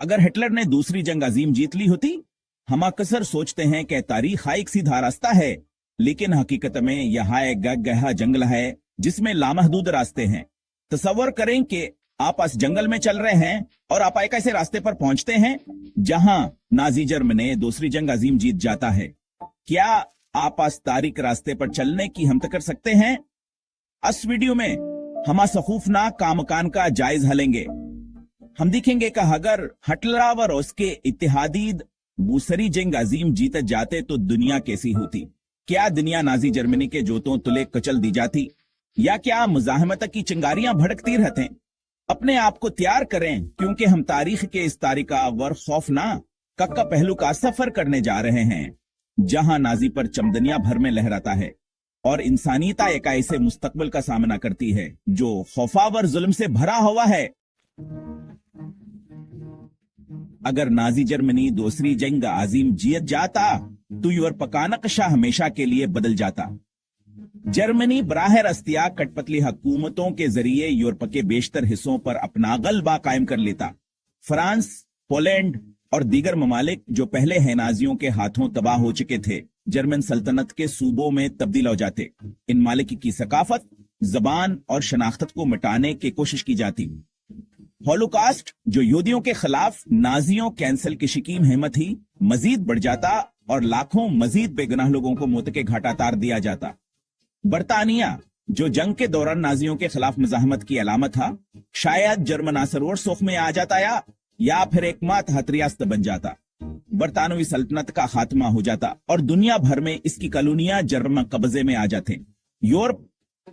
अगर हिटलर ने दूसरी जंग अजीम जीत ली होती, हम अक्सर सोचते हैं कि तारीख एक सीधा रास्ता है, लेकिन हकीकत में यह एक गहरा जंगल है जिसमें लामहदूद रास्ते हैं। तसव्वुर करें कि आप इस जंगल में चल रहे हैं और आप एक ऐसे रास्ते पर पहुंचते हैं जहां नाजी जर्मनी दूसरी जंग अजीम जीत जाता है। क्या आप इस तारीख रास्ते पर चलने की हिम्मत कर सकते हैं? इस वीडियो में हम इस खौफनाक कामकान का जायजा लेंगे। हम देखेंगे कि अगर हिटलर और उसके इत्तेहादी दूसरी जंग अजीम जीत जाते तो दुनिया कैसी होती। क्या दुनिया नाजी जर्मनी के जोतों तुले कचल दी जाती, या क्या मुजाहमत की चिंगारियां भड़कती रहते? अपने आप को तैयार करें, क्योंकि हम तारीख के इस तारीका वर खौफनाक कक्का पहलू का सफर करने जा रहे हैं, जहां नाजी पर चमदनिया भर में लहराता है और इंसानियत एक ऐसे मुस्तकबिल का सामना करती है जो खौफावर जुल्म से भरा हुआ है। अगर नाजी जर्मनी दूसरी जंग अजीम जीत जाता तो यूरोप का नक्शा हमेशा के लिए बदल जाता। जर्मनी बराह रास्तिया कठपुतली हुकूमतों के जरिए यूरोप के बेशतर हिस्सों पर अपना गलबा कायम कर लेता। फ्रांस, पोलैंड और दीगर ममालिक जो पहले है नाजियों के हाथों तबाह हो चुके थे, जर्मन सल्तनत के सूबों में तब्दील हो जाते। इन मालिक की सकाफत, जबान और शनाख्त को मिटाने की कोशिश की जाती। हॉलोकास्ट जो यहूदियों के खिलाफ नाजियों कैंसल की शकीम हिम्मत ही मजीद बढ़ जाता और लाखों मजीद बेगुनाह लोगों को मौत के घाटा तार दिया जाता। बरतानिया जो जंग के दौरान नाजियों के खिलाफ मुजाहमत की अलामत था, शायद जर्मन असर सोख में आ जाता या फिर एक मात हथरियास्त बन जाता। बरतानवी सल्तनत का खात्मा हो जाता और दुनिया भर में इसकी कॉलोनियां जर्मन कब्जे में आ जाते। यूरोप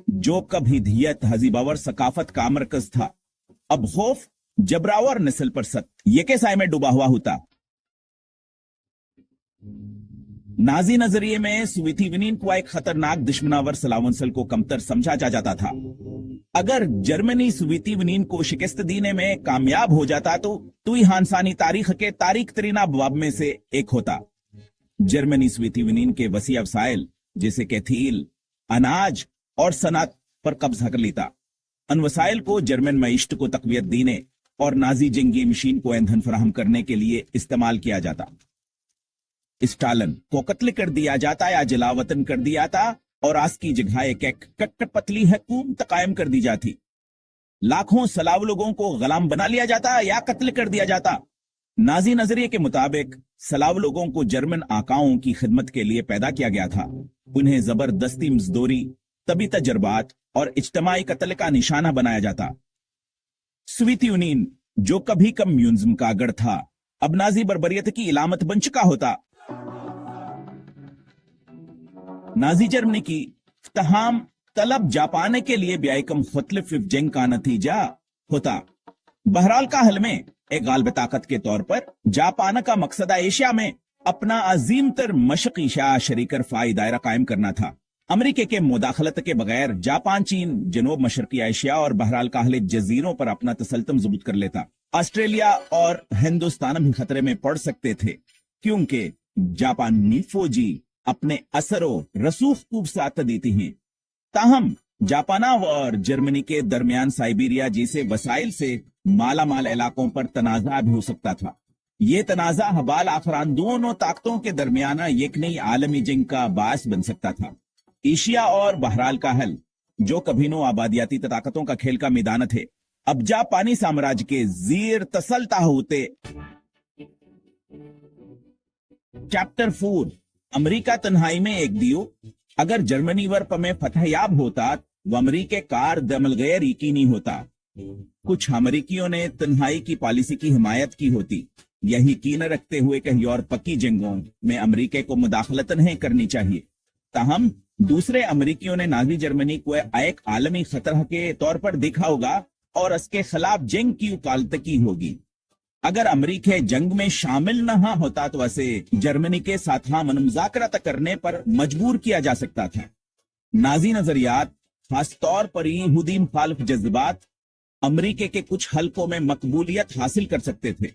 जो कभी धियत हजीबावर सकाफत का मरकज था, अब खौफ जबरावर नस्ल पर सत ये के साय में डूबा हुआ होता। नाजी नजरिए में सुवीतीवनीन को एक खतरनाक दुश्मनावर सलावंसल को कमतर समझा जाता था। अगर जर्मनी सुवीतीवनीन को शिकस्त देने में कामयाब हो जाता तो यह इंसानी तारीख के तारीख तरीन अबवाब में से एक होता। जर्मनी सुवीतीवनीन के वसी अवसाइल जैसे कैथील, अनाज और सनत पर कब्जा कर लेता। अन वसाइल को जर्मन मईशत को तकवीत देने और नाजी जंगी मशीन को ईंधन फराहम करने के लिए इस्तेमाल किया जाता। स्टालिन को कत्ल कर दिया जाता या जलावतन कर दिया जाता और आज की जगह एक कठपुतली हुकूमत कायम कर दी जाती। लाखों सलाव लोगों को गुलाम बना लिया जाता या कत्ल कर दिया जाता। नाजी नजरिए के मुताबिक सलाव लोगों को जर्मन आकाओं की खिदमत के लिए पैदा किया गया था। उन्हें जबरदस्ती मजदूरी, तबी तजर्बात और इज्तमाई कत्ल का निशाना बनाया जाता। सोवियत यूनियन जो कभी कम्युनिज्म का गढ़ था, अब नाजी बर्बरियत की इलामत बन चुका होता। नाजी जर्मनी की इफ्तिहाम तलब जापान के लिए ब्यायकम खुतलिफ जंग का नतीजा होता। बहरहाल का हल में एक गालिब ताकत के तौर पर जापान का मकसद एशिया में अपना अजीम तर मशक़ी शरीकर फाई दायरा कायम करना था। अमेरिका के मुदाखलत के बगैर जापान, चीन, जनूब मशरकी एशिया और बहरहाल का हल जजीरों पर अपना तसल्तुम ज़बूत कर लेता। ऑस्ट्रेलिया और हिंदुस्तान भी खतरे में पड़ सकते थे, क्योंकि जापानी फौजी अपने असरों रसूख खूब साथ देती हैं। ताहम जापान और जर्मनी के दरमियान साइबेरिया जैसे वसाइल से माला माल इलाकों पर तनाजा भी हो सकता था। ये तनाजा हबाल आखरान दोनों ताकतों के दरमियान एक नई आलमी जंग का बास बन सकता था। एशिया और बहराल का हल जो कभी नो आबादियाती ताकतों का खेल का मैदान थे, अब जापानी साम्राज्य के जीर तसलता होते। चैप्टर 4 अमेरिका तन्हाई में एक दियो। अगर जर्मनी वर में फतहयाब होता वो अमेरिका कार दमल गैर यकीनी होता। कुछ अमेरिकियों ने तन्हाई की पॉलिसी की हिमायत की होती, यही यकीन रखते हुए कि यूरोप की जंगों में अमेरिका को मुदाखलत नहीं करनी चाहिए। ताहम दूसरे अमेरिकियों ने नाजी जर्मनी को एक आलमी खतरा के तौर पर देखा होगा और इसके खिलाफ जंग की वकालत की होगी। अगर अमेरिका जंग में शामिल न होता तो वैसे जर्मनी के साथ मुज़ाकरात करने पर मजबूर किया जा सकता था। नाजी नजरियात, खासतौर पर यहूदी मुखालिफ जज्बात, अमेरिका के कुछ हलकों में मकबूलियत हासिल कर सकते थे।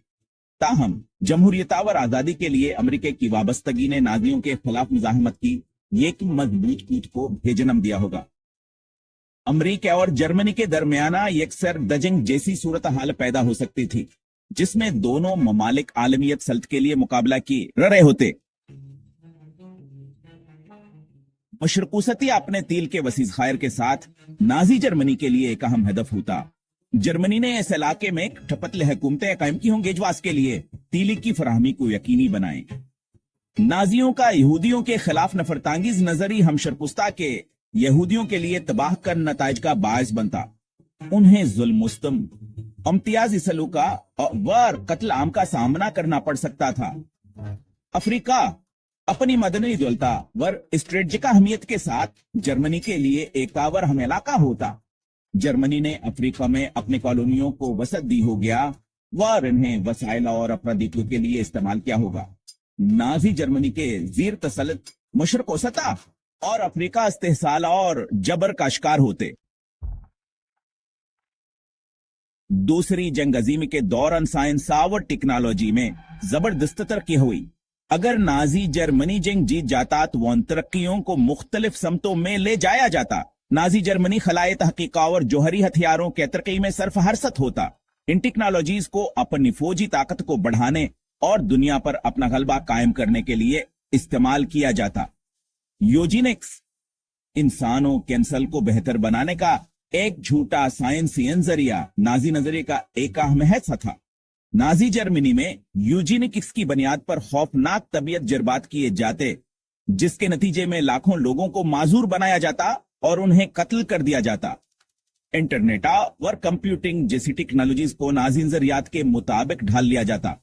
ताहम जमहूरियत और आजादी के लिए अमेरिका की वाबस्तगी ने नाजियों के खिलाफ मुजाहमत की एक मजबूत कूद को जन्म दिया होगा। अमेरिका और जर्मनी के दरमियाना यकसर दजंग जैसी सूरत हाल पैदा हो सकती थी। जिसमें दोनों ममालिक आलमियत सल्त के लिए मुकाबला किए रहे होते। मशरक वसती अपने तिल के वसीज खायर के साथ नाजी जर्मनी के लिए एक अहम हदफ होता। जर्मनी ने इस इलाके में ठपतले हुकूमतें कायम की होंगी इजवास के लिए तीली की फराहमी को यकीनी बनाए। नाजियों का यहूदियों के खिलाफ नफरतांगीज नजरी हमशरपुस्ता के यहूदियों के लिए तबाह कर नताइज का बायस बनता। उन्हें जुल्म मुस्तम इम्तियाजी सलूका और कत्ल आम का सामना करना पड़ सकता था। अफ्रीका अपनी मदनी दौलता वर स्ट्रेटजिक अहमियत के साथ जर्मनी के लिए एक तावर हम इलाका होता। जर्मनी ने अफ्रीका में अपनी कॉलोनियों को वसत दी हो गया वर इन्हें वसाइल और अपराधियों के लिए इस्तेमाल किया होगा। नाजी जर्मनी के जीर तसल्लुत मशरक वसता और अफ्रीका इस्तेहसाल और जबर का शिकार होते। दूसरी जंग अजीम के दौरान साइंस और टेक्नोलॉजी में जबरदस्त तरक्की हुई। अगर नाजी जर्मनी जंग जीत जाता तो उन तरक्कियों को मुख्तलिफ समतों में ले जाया जाता। नाजी जर्मनी खलाए तहकीक और जोहरी हथियारों के तरक्की में सरफहरसत होता। इन टेक्नोलॉजीज को अपनी फौजी ताकत को बढ़ाने और दुनिया पर अपना गलबा कायम करने के लिए इस्तेमाल किया जाता। यूजेनिक्स इंसानों के नस्ल को बेहतर बनाने का एक झूठा साइंसी नजरिया नाजी नजरिए का एक अहम हिस्सा था। नाजी जर्मनी में यूजेनिक्स की बुनियाद पर खौफनाक तबीयत जज्बात किए जाते, जिसके नतीजे में लाखों लोगों को माजूर बनाया जाता और उन्हें कत्ल कर दिया जाता। इंटरनेट और कंप्यूटिंग जैसी टेक्नोलॉजीज को नाजी नजरियात के मुताबिक ढाल लिया जाता।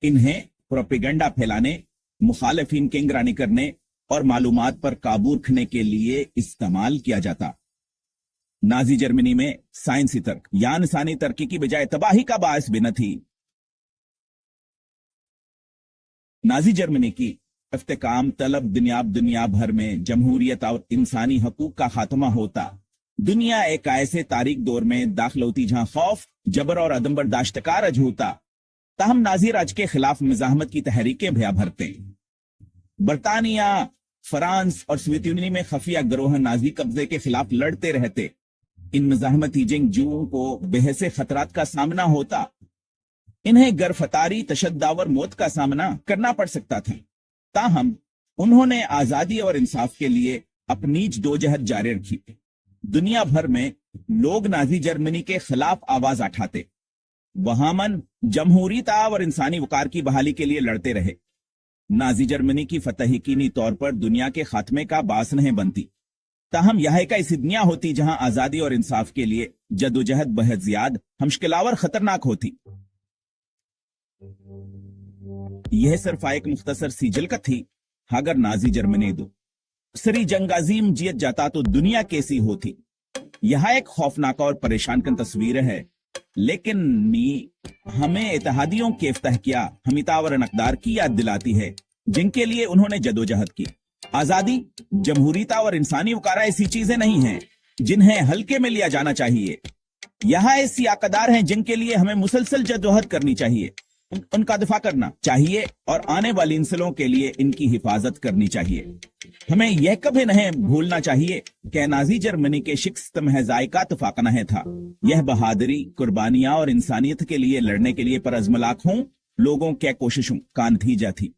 इन्हें प्रोपेगेंडा फैलाने, मुखालिफिन की निगरानी करने और मालूमात पर काबू रखने के लिए इस्तेमाल किया जाता। नाजी जर्मनी में साइंसी तर्क या इंसानी तरक्की की बजाय तबाही का बायस भी न थी। नाजी जर्मनी की इफ्तिकाम तलब दुनिया भर में जमहूरियत और इंसानी हकूक का खात्मा होता। दुनिया एक ऐसे तारीख दौर में दाखिल होती जहां खौफ, जबर और अदम बर्दाश्त का रज होता। ताहम नाजी राज के खिलाफ मुजाहमत की तहरीकें भया भरते। बरतानिया, फ्रांस और सोवियत यूनियन में खफिया गिरोह नाजी कब्जे के खिलाफ लड़ते रहते। इन मज़ाहमती जंगजुओं को बेहसे खतरात का सामना होता। इन्हें गरफतारी, तशद्दावर मौत का सामना करना पड़ सकता था। ताहम उन्होंने आजादी और इंसाफ के लिए अपनी जदोजहद जारी रखी। दुनिया भर में लोग नाजी जर्मनी के खिलाफ आवाज उठाते, वहामन जमहूरीता और इंसानी वकार की बहाली के लिए लड़ते रहे। नाजी जर्मनी की फतह यकीनी तौर पर दुनिया के खात्मे का बास नहीं बनती। ताहम यह एक ऐसी दुनिया होती जहां आजादी और इंसाफ के लिए जदोजहद बेहद ज्यादा मुश्किलावर खतरनाक होती। यह सिर्फ एक मुख्तसर सी झलक थी। अगर नाजी जर्मनी दूसरी जंग अजीम जीत जाता तो दुनिया कैसी होती। यह एक खौफनाक और परेशान कन तस्वीर है, लेकिन हमें इत्तेहादियों के इफ्तहकिया हमीतावर नकदार की याद दिलाती है, जिनके लिए उन्होंने जदोजहद की। आजादी, जमहूरीता और इंसानी वकारा ऐसी चीजें नहीं हैं जिन्हें हल्के में लिया जाना चाहिए। यह ऐसी अकदार हैं जिनके लिए हमें मुसलसल जदोजहद करनी चाहिए, उनका दिफा करना चाहिए और आने वाली नस्लों के लिए इनकी हिफाजत करनी चाहिए। हमें यह कभी नहीं भूलना चाहिए कि नाजी जर्मनी के शिकस्त महज जायका तफाक नहीं था। यह बहादुरी, कुर्बानियां और इंसानियत के लिए लड़ने के लिए परअज़्म लाखों लोगों के कोशिशों का नतीजा थी।